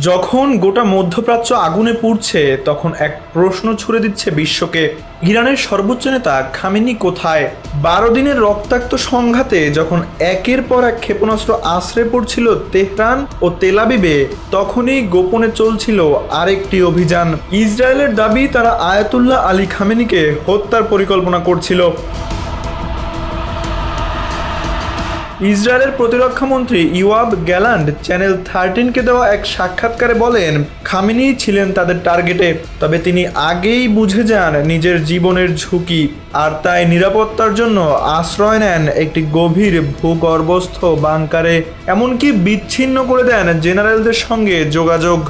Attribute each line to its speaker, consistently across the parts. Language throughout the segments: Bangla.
Speaker 1: যখন গোটা মধ্যপ্রাচ্য আগুনে পুড়ছে তখন এক প্রশ্ন ছুড়ে দিচ্ছে বিশ্বকে, ইরানের সর্বোচ্চ নেতা খামেনি কোথায়? 12 দিনের রক্তাক্ত সংঘাতে যখন একের পর এক ক্ষেপণাস্ত্র আশ্রে পড়ছিল তেহরান ও তেল আবিবে, তখনই গোপনে চলছিল আরেকটি অভিযান। ইসরায়েলের দাবি তারা আয়াতুল্লাহ আলী খামেনিকে হত্যার পরিকল্পনা করছিল। ইসরায়েলের প্রতিরক্ষামন্ত্রী ইয়োয়াব গ্যালান্ট চ্যানেল 13কে দেওয়া এক সাক্ষাৎকারে বলেন, খামেনি ছিলেন তাদের টার্গেটে, তবে তিনি আগেই বুঝে যান নিজের জীবনের ঝুঁকি, আর তাই নিরাপত্তার জন্য আশ্রয় নেন একটি গভীর ভূগর্ভস্থ বাংকারে, এমনকি বিচ্ছিন্ন করে দেন জেনারেলদের সঙ্গে যোগাযোগ।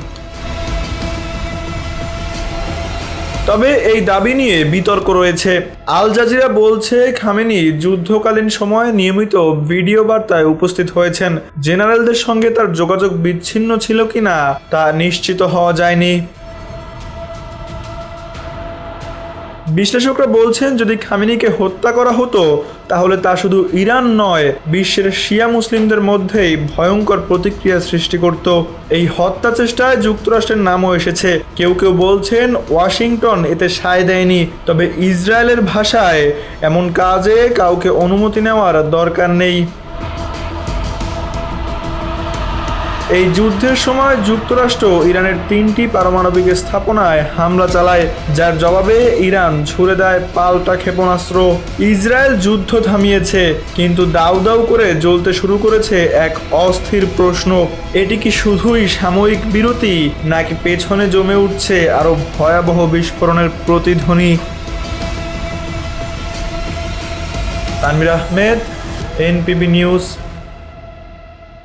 Speaker 1: তবে এই দাবি নিয়ে বিতর্ক রয়েছে। আল জাজিরা বলছে খামেনি যুদ্ধকালীন সময়ে নিয়মিত ভিডিও বার্তায় উপস্থিত হয়েছেন। জেনারেলদের সঙ্গে তার যোগাযোগ বিচ্ছিন্ন ছিল কিনা তা নিশ্চিত হওয়া যায়নি। বিশ্লেষকরা বলছেন, যদি খামেনিকে হত্যা করা হতো তাহলে তা শুধু ইরান নয়, বিশ্বের শিয়া মুসলিমদের মধ্যেই ভয়ঙ্কর প্রতিক্রিয়া সৃষ্টি করত। এই হত্যা চেষ্টায় যুক্তরাষ্ট্রের নামও এসেছে। কেউ কেউ বলছেন ওয়াশিংটন এতে সায় দেয়নি, তবে ইসরায়েলের ভাষায় এমন কাজে কাউকে অনুমতি নেওয়ার দরকার নেই। এই যুদ্ধের সময় যুক্তরাষ্ট্র ইরানের 3টি পারমাণবিক স্থাপনায় হামলা চালায়, যার জবাবে ইরান ছুড়ে দেয় পাল্টা ক্ষেপণাস্ত্র। ইসরায়েল যুদ্ধ থামিয়েছে, কিন্তু দাউ দাউ করে জ্বলতে শুরু করেছে এক অস্থির প্রশ্ন, এটি কি শুধুই সাময়িক বিরতি, নাকি পেছনে জমে উঠছে আরো ভয়াবহ বিস্ফোরণের প্রতিধ্বনি? তানভীর আহমেদ, এনপিবি নিউজ।